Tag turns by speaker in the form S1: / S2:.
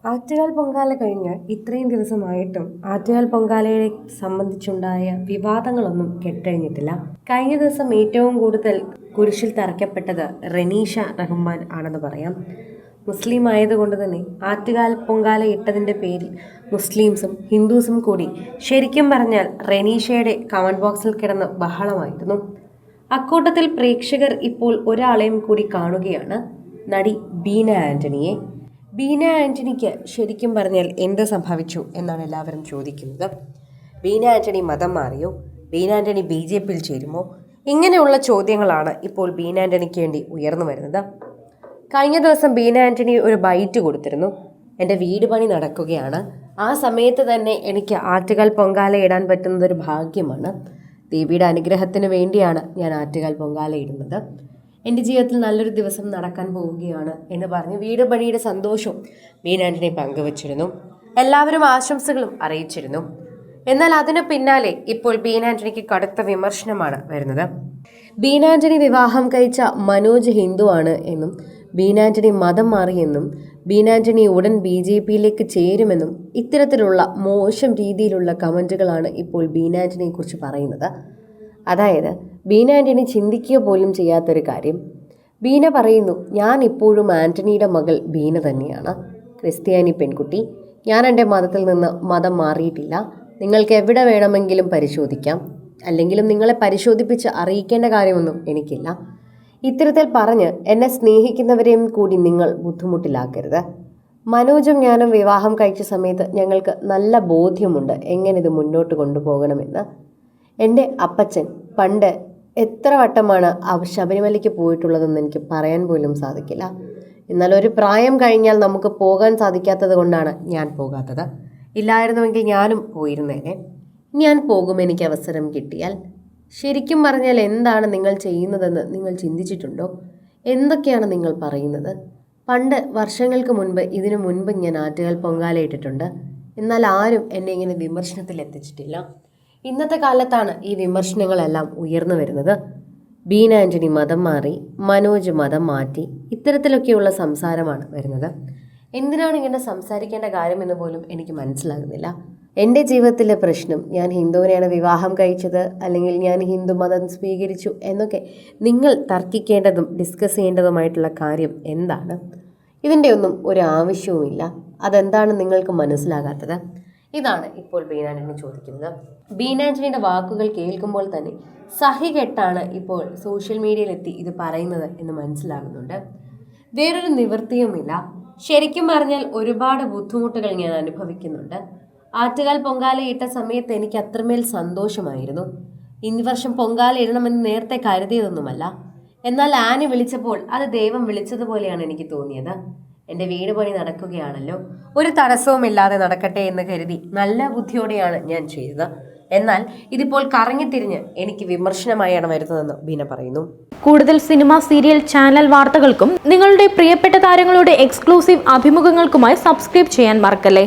S1: ആറ്റുകാൽ പൊങ്കാല കഴിഞ്ഞ് ഇത്രയും ദിവസമായിട്ടും ആറ്റുകാൽ പൊങ്കാലയെ സംബന്ധിച്ചുണ്ടായ വിവാദങ്ങളൊന്നും കെട്ടഴിഞ്ഞിട്ടില്ല. കഴിഞ്ഞ ദിവസം ഏറ്റവും കൂടുതൽ കുരിശിൽ തറയ്ക്കപ്പെട്ടത് റെനീഷ റഹ്മാൻ ആണെന്ന് പറയാം. മുസ്ലിം ആയതുകൊണ്ട് തന്നെ ആറ്റുകാൽ പൊങ്കാല ഇട്ടതിൻ്റെ പേരിൽ മുസ്ലിംസും ഹിന്ദുസും കൂടി ശരിക്കും പറഞ്ഞാൽ റെനീഷയുടെ കമന്റ് ബോക്സിൽ കിടന്ന് ബഹളമായിരുന്നു. അക്കൂട്ടത്തിൽ പ്രേക്ഷകർ ഇപ്പോൾ ഒരാളെയും കൂടി കാണുകയാണ്, നടി ബീന ആന്റണിയെ. ബീന ആന്റണിക്ക് ശരിക്കും പറഞ്ഞാൽ എന്ത് സംഭവിച്ചു എന്നാണ് എല്ലാവരും ചോദിക്കുന്നത്. ബീന ആന്റണി മതം മാറിയോ? ബീന ആന്റണി BJPയിൽ ചേരുമോ? ഇങ്ങനെയുള്ള ചോദ്യങ്ങളാണ് ഇപ്പോൾ ബീന ആന്റണിക്ക് വേണ്ടി ഉയർന്നു വരുന്നത്. കഴിഞ്ഞ ദിവസം ബീന ആന്റണി ഒരു ബൈറ്റ് കൊടുത്തിരുന്നു. എൻ്റെ വീട് പണി നടക്കുകയാണ്, ആ സമയത്ത് തന്നെ എനിക്ക് ആറ്റുകാൽ പൊങ്കാല ഇടാൻ പറ്റുന്നത് ഒരു ഭാഗ്യമാണ്. ദേവിയുടെ അനുഗ്രഹത്തിന് വേണ്ടിയാണ് ഞാൻ ആറ്റുകാൽ പൊങ്കാല ഇടുന്നത്. എൻ്റെ ജീവിതത്തിൽ നല്ലൊരു ദിവസം നടക്കാൻ പോവുകയാണ് എന്ന് പറഞ്ഞ് വീട് പണിയുടെ സന്തോഷവും ബീന ആന്റണി പങ്കുവച്ചിരുന്നു. എല്ലാവരും ആശംസകളും അറിയിച്ചിരുന്നു. എന്നാൽ അതിനു പിന്നാലെ ഇപ്പോൾ ബീന ആന്റണിക്ക് കടുത്ത വിമർശനമാണ് വരുന്നത്. ബീന ആന്റണി വിവാഹം കഴിച്ച മനോജ് ഹിന്ദുവാണ് എന്നും ബീന ആന്റണി മതം മാറിയെന്നും ബീന ആന്റണി ഉടൻ BJPയിലേക്ക് ചേരുമെന്നും ഇത്തരത്തിലുള്ള മോശം രീതിയിലുള്ള കമൻറ്റുകളാണ് ഇപ്പോൾ ബീന ആന്റണിയെ കുറിച്ച് പറയുന്നത്. അതായത് ബീന ആന്റണി ചിന്തിക്കുക പോലും ചെയ്യാത്തൊരു കാര്യം. ബീന പറയുന്നു, ഞാൻ ഇപ്പോഴും ആന്റണിയുടെ മകൾ ബീന തന്നെയാണ്, ക്രിസ്ത്യാനി പെൺകുട്ടി. ഞാൻ എൻ്റെ മതത്തിൽ നിന്ന് മതം മാറിയിട്ടില്ല. നിങ്ങൾക്ക് എവിടെ വേണമെങ്കിലും പരിശോധിക്കാം, അല്ലെങ്കിലും നിങ്ങളെ പരിശോധിപ്പിച്ച് അറിയിക്കേണ്ട കാര്യമൊന്നും എനിക്കില്ല. ഇത്തരത്തിൽ പറഞ്ഞ് എന്നെ സ്നേഹിക്കുന്നവരെയും കൂടി നിങ്ങൾ ബുദ്ധിമുട്ടിലാക്കരുത്. മനോജും ഞാനും വിവാഹം കഴിച്ച സമയത്ത് ഞങ്ങൾക്ക് നല്ല ബോധ്യമുണ്ട് എങ്ങനെ ഇത് മുന്നോട്ട് കൊണ്ടുപോകണമെന്ന്. എൻ്റെ അപ്പച്ചൻ പണ്ട് എത്ര വട്ടമാണ് ശബരിമലയ്ക്ക് പോയിട്ടുള്ളതെന്ന് എനിക്ക് പറയാൻ പോലും സാധിക്കില്ല. എന്നാൽ ഒരു പ്രായം കഴിഞ്ഞാൽ നമുക്ക് പോകാൻ സാധിക്കാത്തത് കൊണ്ടാണ് ഞാൻ പോകാത്തത്. ഇല്ലായിരുന്നുവെങ്കിൽ ഞാനും പോയിരുന്നേനെ. ഞാൻ പോകും എനിക്ക് അവസരം കിട്ടിയാൽ. ശരിക്കും പറഞ്ഞാൽ എന്താണ് നിങ്ങൾ ചെയ്യുന്നതെന്ന് നിങ്ങൾ ചിന്തിച്ചിട്ടുണ്ടോ? എന്തൊക്കെയാണ് നിങ്ങൾ പറയുന്നത്? പണ്ട് വർഷങ്ങൾക്ക് മുൻപ് ഇതിനു മുൻപ് ഞാൻ ആറ്റുകാൽ പൊങ്കാല ഇട്ടിട്ടുണ്ട്. എന്നാൽ ആരും എന്നെ ഇങ്ങനെ വിമർശനത്തിൽ എത്തിച്ചിട്ടില്ല. ഇന്നത്തെ കാലത്താണ് ഈ വിമർശനങ്ങളെല്ലാം ഉയർന്നു വരുന്നത്. ബീന ആന്റണി മതം മാറി, മനോജ് മതം മാറ്റി, ഇത്തരത്തിലൊക്കെയുള്ള സംസാരമാണ് വരുന്നത്. എന്തിനാണ് ഇങ്ങനെ സംസാരിക്കേണ്ട കാര്യമെന്ന് പോലും എനിക്ക് മനസ്സിലാകുന്നില്ല. എൻ്റെ ജീവിതത്തിലെ പ്രശ്നം, ഞാൻ ഹിന്ദുവിനെയാണ് വിവാഹം കഴിച്ചത് അല്ലെങ്കിൽ ഞാൻ ഹിന്ദു മതം സ്വീകരിച്ചു എന്നൊക്കെ നിങ്ങൾ തർക്കിക്കേണ്ടതും ഡിസ്കസ് ചെയ്യേണ്ടതുമായിട്ടുള്ള കാര്യം എന്താണ്? ഇതിൻ്റെ ഒന്നും ഒരു ആവശ്യവുമില്ല. അതെന്താണ് നിങ്ങൾക്ക് മനസ്സിലാകാത്തത്? ഇതാണ് ഇപ്പോൾ ബീന ആന്റണി ചോദിക്കുന്നത്. ബീന ആന്റണിയുടെ വാക്കുകൾ കേൾക്കുമ്പോൾ തന്നെ സഹികെട്ടാണ് ഇപ്പോൾ സോഷ്യൽ മീഡിയയിലെത്തി ഇത് പറയുന്നത് എന്ന് മനസ്സിലാകുന്നുണ്ട്. വേറൊരു നിവൃത്തിയുമില്ല. ശരിക്കും പറഞ്ഞാൽ ഒരുപാട് ബുദ്ധിമുട്ടുകൾ ഞാൻ അനുഭവിക്കുന്നുണ്ട്. ആറ്റുകാൽ പൊങ്കാല ഇട്ട സമയത്ത് എനിക്ക് അത്രമേൽ സന്തോഷമായിരുന്നു. ഈ വർഷം പൊങ്കാല ഇടണമെന്ന് നേരത്തെ കരുതിയതൊന്നുമല്ല. എന്നാൽ ആനി വിളിച്ചപ്പോൾ അത് ദൈവം വിളിച്ചതുപോലെയാണ് എനിക്ക് തോന്നിയത്. എൻ്റെ വീട് പണി നടക്കുകയാണല്ലോ, ഒരു തടസ്സവുമില്ലാതെ നടക്കട്ടെ എന്ന് കരുതി നല്ല ബുദ്ധിയോടെയാണ് ഞാൻ ചെയ്തത്. എന്നാൽ ഇതിപ്പോൾ കറങ്ങിത്തിരിഞ്ഞ് എനിക്ക് വിമർശനമായാണ് വരുന്നതെന്ന് ബീന പറയുന്നു.
S2: കൂടുതൽ സിനിമ, സീരിയൽ, ചാനൽ വാർത്തകൾക്കും നിങ്ങളുടെ പ്രിയപ്പെട്ട താരങ്ങളുടെ എക്സ്ക്ലൂസീവ് അഭിമുഖങ്ങൾക്കുമായി സബ്സ്ക്രൈബ് ചെയ്യാൻ മറക്കല്ലേ.